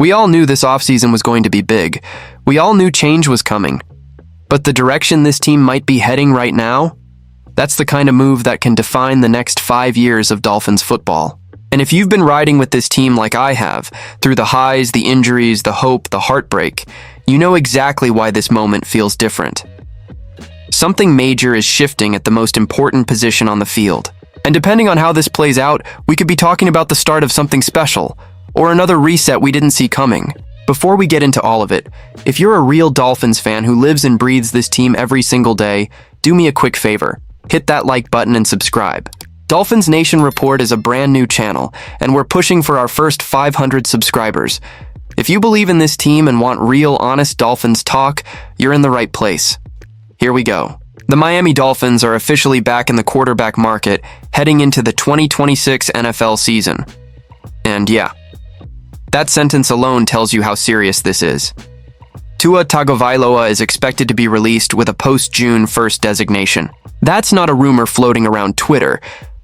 We all knew this offseason was going to be big. We all knew change was coming. But the direction this team might be heading right now, that's the kind of move that can define the next 5 years of Dolphins football. And if you've been riding with this team like I have, through the highs, the injuries, the hope, the heartbreak, you know exactly why this moment feels different. Something major is shifting at the most important position on the field. And depending on how this plays out, we could be talking about the start of something special, or another reset we didn't see coming. Before we get into all of it, if you're a real Dolphins fan who lives and breathes this team every single day, do me a quick favor. Hit that like button and subscribe. Dolphins Nation Report is a brand new channel, and we're pushing for our first 500 subscribers. If you believe in this team and want real, honest Dolphins talk, you're in the right place. Here we go. The Miami Dolphins are officially back in the quarterback market, heading into the 2026 NFL season. And yeah, that sentence alone tells you how serious this is. Tua Tagovailoa is expected to be released with a post-June 1st designation. That's not a rumor floating around Twitter.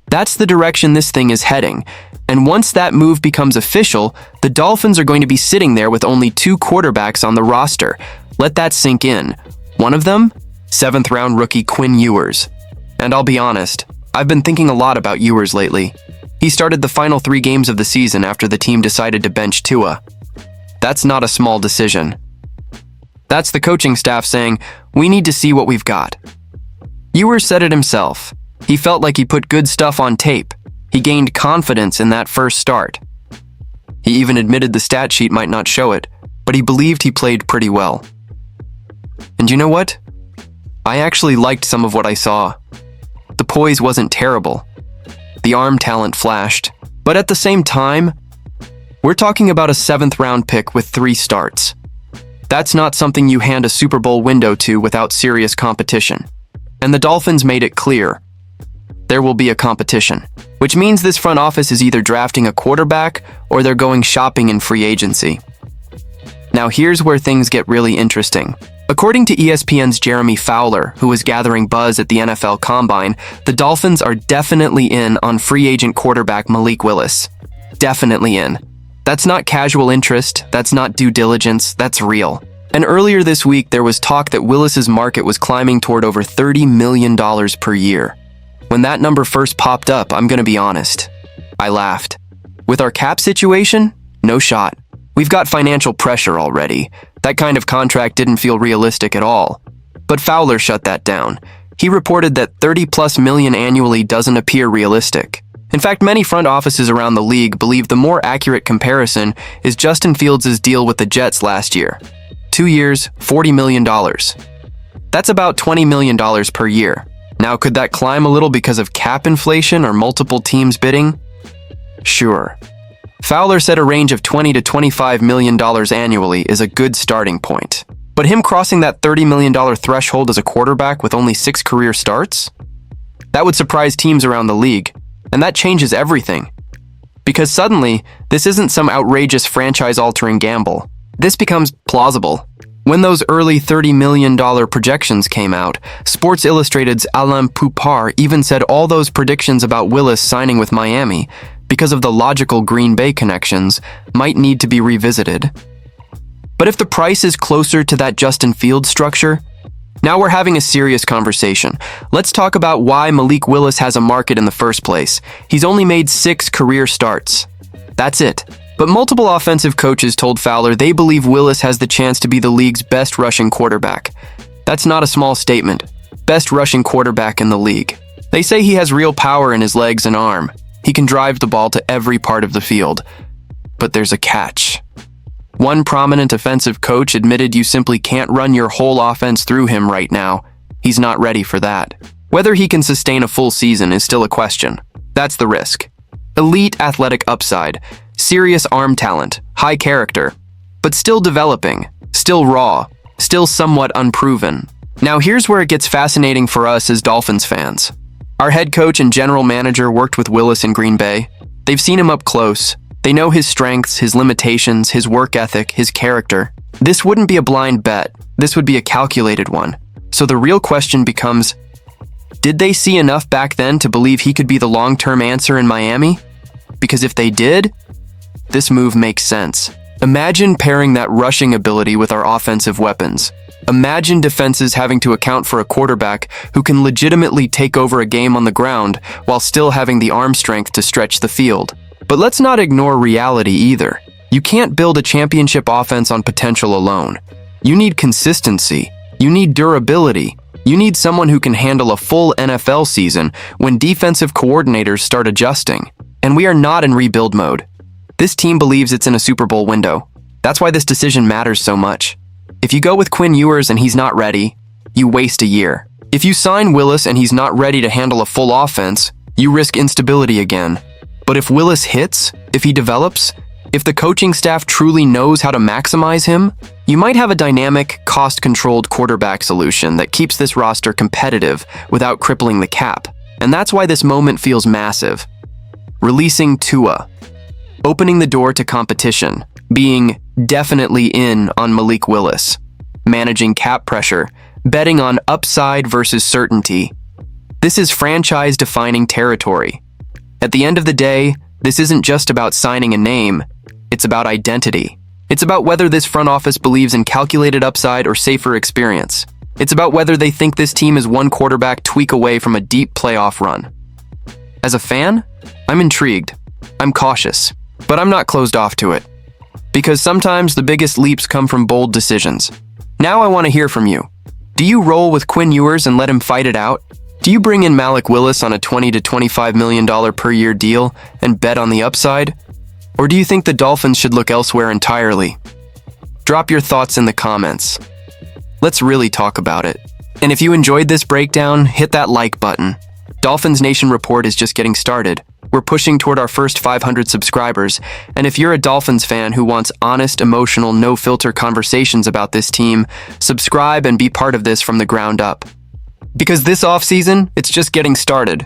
That's the direction this thing is heading. And once that move becomes official, the Dolphins are going to be sitting there with only 2 quarterbacks on the roster. Let that sink in. One of them? 7th-round rookie Quinn Ewers. And I'll be honest, I've been thinking a lot about Ewers lately. He started the final 3 games of the season after the team decided to bench Tua. That's not a small decision. That's the coaching staff saying, we need to see what we've got. Ewers said it himself. He felt like he put good stuff on tape. He gained confidence in that first start. He even admitted the stat sheet might not show it, but he believed he played pretty well. And you know what? I actually liked some of what I saw. The poise wasn't terrible. The arm talent flashed. But at the same time, we're talking about a 7th-round pick with 3 starts. That's not something you hand a Super Bowl window to without serious competition. And the Dolphins made it clear. There will be a competition, which means this front office is either drafting a quarterback or they're going shopping in free agency. Now here's where things get really interesting. According to ESPN's Jeremy Fowler, who was gathering buzz at the NFL Combine, the Dolphins are definitely in on free agent quarterback Malik Willis. Definitely in. That's not casual interest, that's not due diligence, that's real. And earlier this week, there was talk that Willis's market was climbing toward over $30 million per year. When that number first popped up, I'm gonna be honest, I laughed. With our cap situation, no shot. We've got financial pressure already. That kind of contract didn't feel realistic at all. But Fowler shut that down. He reported that $30+ million annually doesn't appear realistic. In fact, many front offices around the league believe the more accurate comparison is Justin Fields' deal with the Jets last year. 2 years, $40 million. That's about $20 million per year. Now, could that climb a little because of cap inflation or multiple teams bidding? Sure. Fowler said a range of $20 to $25 million annually is a good starting point. But him crossing that $30 million threshold as a quarterback with only 6 career starts? That would surprise teams around the league. And that changes everything. Because suddenly, this isn't some outrageous franchise-altering gamble. This becomes plausible. When those early $30 million projections came out, Sports Illustrated's Alain Poupart even said all those predictions about Willis signing with Miami, because of the logical Green Bay connections, might need to be revisited. But if the price is closer to that Justin Fields structure, now we're having a serious conversation. Let's talk about why Malik Willis has a market in the first place. He's only made 6 career starts. That's it. But multiple offensive coaches told Fowler they believe Willis has the chance to be the league's best rushing quarterback. That's not a small statement. Best rushing quarterback in the league. They say he has real power in his legs and arm. He can drive the ball to every part of the field. But there's a catch. One prominent offensive coach admitted you simply can't run your whole offense through him right now. He's not ready for that. Whether he can sustain a full season is still a question. That's the risk. Elite athletic upside, serious arm talent, high character, but still developing, still raw, still somewhat unproven. Now here's where it gets fascinating for us as Dolphins fans. Our head coach and general manager worked with Willis in Green Bay. They've seen him up close. They know his strengths, his limitations, his work ethic, his character. This wouldn't be a blind bet. This would be a calculated one. So the real question becomes, did they see enough back then to believe he could be the long-term answer in Miami? Because if they did, this move makes sense. Imagine pairing that rushing ability with our offensive weapons. Imagine defenses having to account for a quarterback who can legitimately take over a game on the ground while still having the arm strength to stretch the field. But let's not ignore reality either. You can't build a championship offense on potential alone. You need consistency. You need durability. You need someone who can handle a full NFL season when defensive coordinators start adjusting. And we are not in rebuild mode. This team believes it's in a Super Bowl window. That's why this decision matters so much. If you go with Quinn Ewers and he's not ready, you waste a year. If you sign Willis and he's not ready to handle a full offense, you risk instability again. But if Willis hits, if he develops, if the coaching staff truly knows how to maximize him, you might have a dynamic, cost-controlled quarterback solution that keeps this roster competitive without crippling the cap. And that's why this moment feels massive. Releasing Tua. Opening the door to competition. Being definitely in on Malik Willis. Managing cap pressure. Betting on upside versus certainty. This is franchise-defining territory. At the end of the day, this isn't just about signing a name. It's about identity. It's about whether this front office believes in calculated upside or safer experience. It's about whether they think this team is one quarterback tweak away from a deep playoff run. As a fan, I'm intrigued. I'm cautious. But I'm not closed off to it. Because sometimes the biggest leaps come from bold decisions. Now I want to hear from you. Do you roll with Quinn Ewers and let him fight it out? Do you bring in Malik Willis on a $20 to $25 million per year deal and bet on the upside? Or do you think the Dolphins should look elsewhere entirely? Drop your thoughts in the comments. Let's really talk about it. And if you enjoyed this breakdown, hit that like button. Dolphins Nation Report is just getting started. We're pushing toward our first 500 subscribers, and if you're a Dolphins fan who wants honest, emotional, no-filter conversations about this team, subscribe and be part of this from the ground up. Because this offseason, it's just getting started.